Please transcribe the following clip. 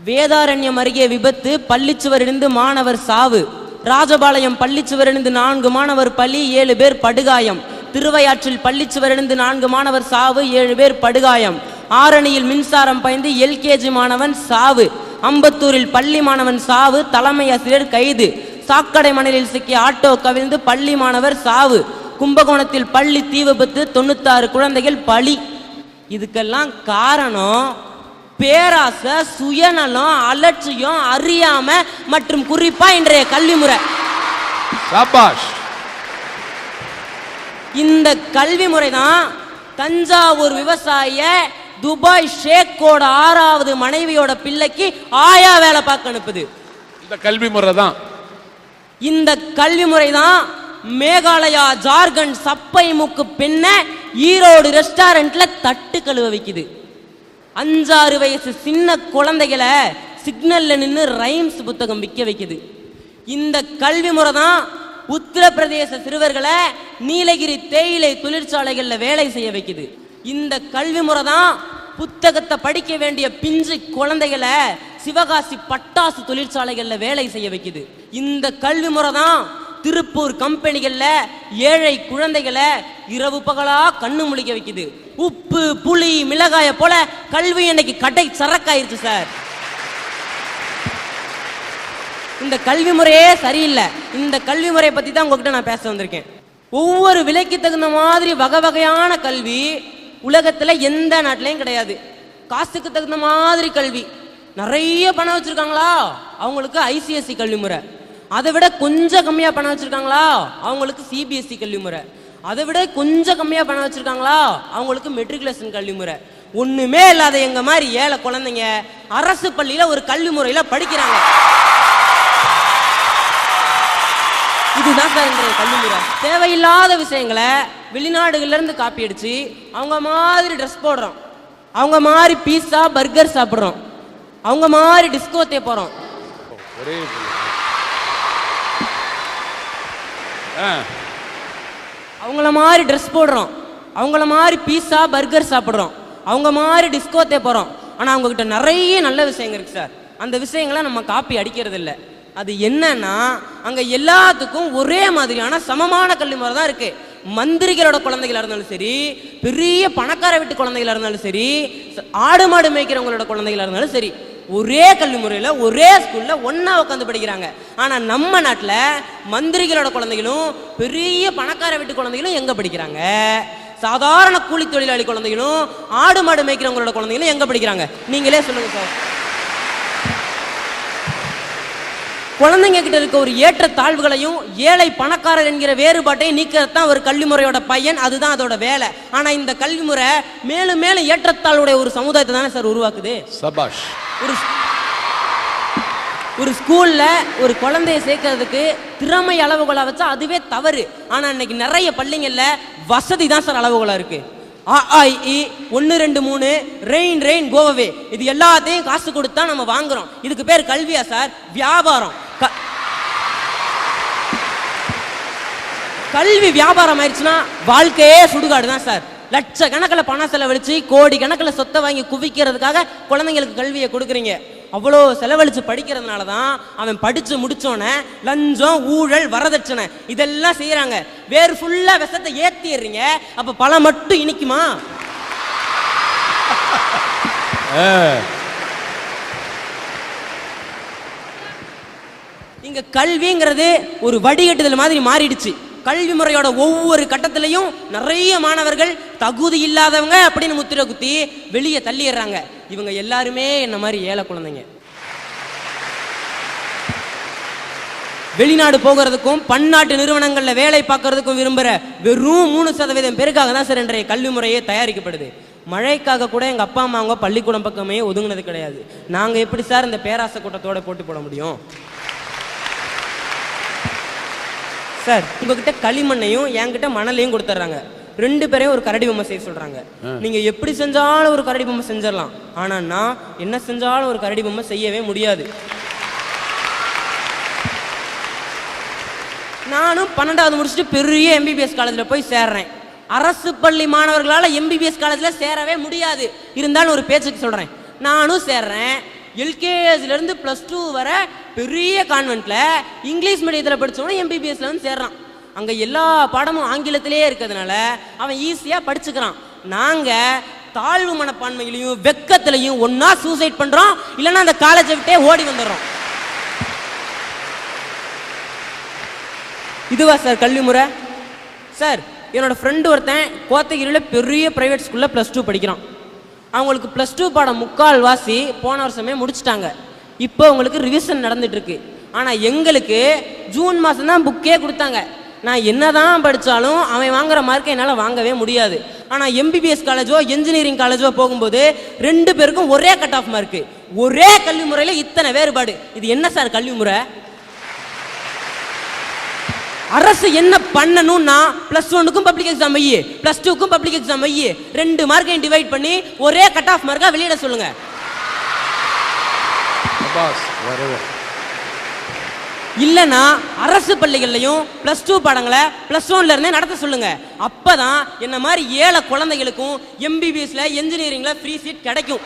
வேதாரண்யம் அருகே விபத்து, பள்ளிச்சுவரிலிருந்து மாணவர் சாவு. ராஜபாளையம் பள்ளிச்சுவரிலிருந்து 4 மாணவர் பலி, 7 பேர் படுகாயம். திருவையாற்றில் பள்ளிச்சுவரிலிருந்து 4 மாணவர் சாவு, 7 பேர் படுகாயம். ஆரணியில் மின்சாரம் பாய்ந்து LKG மாணவன் சாவு. அம்பத்தூரில் பள்ளி மாணவன் சாவு, தலைமை ஆசிரியர் கைது. சாக்கடை மணலில் சிக்கிய ஆட்டோ கவிழ்ந்து பள்ளி மாணவர் சாவு. கும்பகோணத்தில் பள்ளி தீ விபத்து, 96 குழந்தைகள் பலி. இதுக்கெல்லாம் காரணம் பேராசை, சுயநலம், அலட்சியம், அறியாம மற்றும் குறிப்பா இன்றைய கல்வி முறை. இந்த கல்வி முறை தான் தஞ்சாவூர் விவசாய துபாய் ஷேக்கோட 6வது மனைவியோட பிள்ளைக்கு ஆயா வேலை பார்க்க அனுப்புது. இந்த கல்வி முறை தான். இந்த கல்வி முறை தான் மேகாலயா, ஜார்க்கண்ட் சப்பை மூக்கு பெண்ண ஈரோடு ரெஸ்டாரண்ட்ல தட்டு கழுவ வைக்குது. 5-6 வயசு சின்ன குழந்தைகளை சிக்னல்ல நின்று ரைம்ஸ் புத்தகம் விற்க வைக்குது. இந்த கல்வி முறை தான் உத்தரப்பிரதேச சிறுவர்களை நீலகிரி தேயிலை தொழிற்சாலைகள்ல வேலை செய்ய வைக்குது. இந்த கல்வி முறை தான் புத்தகத்தை படிக்க வேண்டிய பிஞ்சு குழந்தைகளை சிவகாசி பட்டாசு தொழிற்சாலைகள்ல வேலை செய்ய வைக்குது. இந்த கல்வி முறை தான் திருப்பூர் கம்பெனிகள்ல ஏழை குழந்தைகளை இரவு பகலா கண்ணு முழிக்க வைக்குது. உப்பு, புளி, மிளகாய போல கல்வி இன்னைக்கு கடை சரக்காயிருச்சு சார். இந்த கல்வி முறையே சரியில்லை. இந்த கல்வி முறையை பத்தி தான் உங்ககிட்ட நான் பேச வந்திருக்கேன். ஒவ்வொரு விலைக்கு தகுந்த மாதிரி வகை வகையான கல்வி உலகத்துல எந்த நாட்டிலையும் கிடையாது. காசுக்கு தகுந்த மாதிரி கல்வி. நிறைய பணம் வச்சிருக்காங்களா அவங்களுக்கு ICSE கல்வி முறை. அதை விட கொஞ்சம் கம்மியா பணம் வச்சிருக்காங்களா அவங்களுக்கு CBSE கல்வி முறை. அதை விட கொஞ்சம் கம்மியா பணம் வச்சிருக்காங்களா அவங்களுக்கு மெட்ரிகுலேஷன் கல்வி முறை. ஒண்ணுமே இல்லாத எங்க மாதிரி ஏழை குழந்தைங்க அரசு பள்ளியில ஒரு கல்வி முறையில படிக்கிறாங்க. இதுதான் சார் இன்றைய கல்வி முறை. தேவையில்லாத விஷயங்களை வெளிநாடுகள்ல இருந்து காப்பி அடிச்சு அவங்க மாதிரி ட்ரெஸ் போடுறோம், அவங்க மாதிரி பீஸா பர்கர் சாப்பிடுறோம், அவங்க மாதிரி டிஸ்கோத்தே போறோம், அவங்கள மாதிரி ட்ரெஸ் போடுறோம், அவங்கள மாதிரி பீஸா பர்கர் சாப்பிடுறோம், அவங்க மாதிரி டிஸ்கோத்தே போறோம். ஆனா அவங்க கிட்ட நிறைய நல்ல விஷயங்கள் இருக்கு சார். அந்த விஷயங்களை நம்ம காப்பி அடிக்கிறது இல்லை. அது என்னன்னா அங்க எல்லாத்துக்கும் ஒரே மாதிரியான சமமான கல்வி முறை தான் இருக்கு. மந்திரிகளோட குழந்தைகளா இருந்தாலும் சரி, பெரிய பணக்கார வீட்டு குழந்தைகளா இருந்தாலும் சரி, ஆடு மாடு மேய்க்கிறவங்களோட குழந்தைகளா இருந்தாலும் சரி, ஒரே கல்வி முறையில ஒரே ஸ்கூல்ல ஒன்னா உட்காந்து படிக்கிறாங்க. ஆனா நம்ம நாட்டுல மந்திரிகளோட குழந்தைகளும் பெரிய பணக்கார வீட்டு குழந்தைகளும் எங்க படிக்கிறாங்க? சாதாரண கூலி தொழிலாளி குழந்தைகளும் ஆடு மாடு மேய்க்கிறவங்களோட குழந்தைகளும் எங்க படிக்கிறாங்க? நீங்களே சொல்லுங்க சார். குழந்தைங்க கிட்ட இருக்க ஒரு ஏற்ற தாழ்வுகளையும் ஏழை பணக்காரர் என்கிற வேறுபாட்டையும் நீக்கிறதான் ஒரு கல்வி முறையோட பையன். அதுதான் அதோட வேலை. ஆனா இந்த கல்வி முறை மேலும் மேலும் ஏற்றத்தாழ்வுடைய ஒரு சமுதாயத்தை தானே சார் உருவாக்குது. சபாஷ். ஒரு ஸ்கூல்ல ஒரு குழந்தைய சேர்க்கறதுக்கு திறமை அளவுகோலா வச்சா அதுவே தவறு. ஆனா இன்னைக்கு நிறைய பள்ளிங்கள்ல வசதி தான் சார் அளவுகோலா இருக்கு. AIE 1 2 3 ரெயின் ரெயின் கோவே இது எல்லாத்தையும் காசு கொடுத்தா நம்ம வாங்குறோம். இதுக்கு பேர் கல்வியா சார்? வியாபாரம். கல்வி வியாபாரம் ஆயிடுச்சுன்னா வாழ்க்கையே சுடுகாடு தான் சார். லட்சக்கணக்கில் பணம் செலவழிச்சு கோடி கணக்கில் சொத்தை வாங்கி குவிக்கிறதுக்காக குழந்தைங்களுக்கு கல்வியை கொடுக்குறீங்க. அவ்வளோ செலவழிச்சு படிக்கிறதுனால தான் அவன் படிச்சு முடிச்சோன்னே லஞ்சம், ஊழல், வரதட்சணை இதெல்லாம் செய்யறாங்க. வேறு ஃபுல்லா விஷத்தை ஏத்திடுறீங்க. அப்ப பழம் மட்டும் இனிக்குமா? இங்க கல்விங்கிறது ஒரு வடிகட்டுதல் மாதிரி மாறிடுச்சு. கல்வி முறையோட ஒவ்வொரு கட்டத்திலையும் நிறைய மாணவர்கள் தகுதி இல்லாதவங்க அப்படின்னு முத்திரை குத்தி வெளியே தள்ளிடுறாங்க. இவங்க எல்லாருமே என்ன மாதிரி ஏழை குழந்தைங்க. வெளிநாடு போகிறதுக்கும் பன்னாட்டு நிறுவனங்கள்ல வேலை பார்க்கறதுக்கும் விரும்புற வெறும் 3% பேருக்காக தான் சார் இன்றைய கல்வி முறையே தயாரிக்கப்படுது. மழைக்காக கூட எங்க அப்பா அம்மா அவங்க பள்ளிக்கூடம் பக்கமே ஒதுங்கினது கிடையாது. நாங்க எப்படி சார் இந்த பேராசை கூட்டத்தோட போட்டு போட முடியும்? சார் உங்ககிட்ட களிமண்ணையும் என்கிட்ட மணலையும் கொடுத்துட்றாங்க. 2 பேரையும் ஒரு கரடி பொம்மை செய்ய சொல்றாங்க. நீங்க எப்படி செஞ்சாலும் ஒரு கரடி பொம்மை செஞ்சிடலாம். ஆனா நான் என்ன செஞ்சாலும் ஒரு கரடி பொம்மை செய்யவே முடியாது. நானும் 12வது முடிச்சுட்டு பெரிய MBBS காலேஜ்ல போய் சேர்றேன். அரசு பள்ளி மாணவர்களால MBBS காலேஜ்ல சேரவே முடியாது. இருந்தாலும் ஒரு பேச்சுக்கு சொல்றேன். நானும் சேர்றேன். எல்கேஜிலேருந்து +2 வர பெரிய கான்வென்ட்ல இங்கிலீஷ் மீடியத்தில் படித்தவனும் எம்பிபிஎஸ்ல வந்து சேர்றான். அங்கே எல்லா பாடமும் ஆங்கிலத்திலே இருக்கிறதுனால அவன் ஈஸியாக படிச்சுக்கிறான். நாங்கள் தாழ்வு மனப்பான்மையிலையும் வெக்கத்திலையும் ஒன்றா சூசைட் பண்ணுறோம், இல்லைன்னா அந்த காலேஜை விட்டே ஓடி வந்துடுறோம். இதுவா சார் கல்வி முறை? சார், என்னோட ஃப்ரெண்டு ஒருத்தன் கோத்தகிரியில் பெரிய ப்ரைவேட் ஸ்கூலில் +2 படிக்கிறான். அவங்களுக்கு +2 பாடம் 3/4 போன வருஷமே முடிச்சிட்டாங்க. இப்போ அவங்களுக்கு ரிவிஷன் நடந்துட்டு இருக்கு. ஆனால் எங்களுக்கு ஜூன் மாதம் தான் புக்கே கொடுத்தாங்க. நான் என்னதான் படித்தாலும் அவன் வாங்குற மார்க்கை என்னால் வாங்கவே முடியாது. ஆனால் எம்பிபிஎஸ் காலேஜோ இன்ஜினியரிங் காலேஜோ போகும்போது 2 பேருக்கும் ஒரே கட் ஆஃப் மார்க்கு. ஒரே கல்வி முறையில் இத்தனை வேறுபாடு. இது என்ன சார் கல்வி முறை? அரசு என்ன பண்ணணும்னா +1க்கும் பப்ளிக் எக்ஸாம் வை, +2க்கும் பப்ளிக் எக்ஸாம் வை, 2 மார்க்கையும் டிவைட் பண்ணி ஒரே கட் ஆஃப் மார்க்கா வெளியிட சொல்லுங்க. இல்லைன்னா அரசு பள்ளிகள்லையும் +2 பாடங்களை +1ல இருந்தே நடத்த சொல்லுங்க. அப்பதான் என்ன மாதிரி ஏழை குழந்தைகளுக்கும் எம்பிபிஎஸ்ல இன்ஜினியரிங்ல ஃப்ரீ சீட் கிடைக்கும்.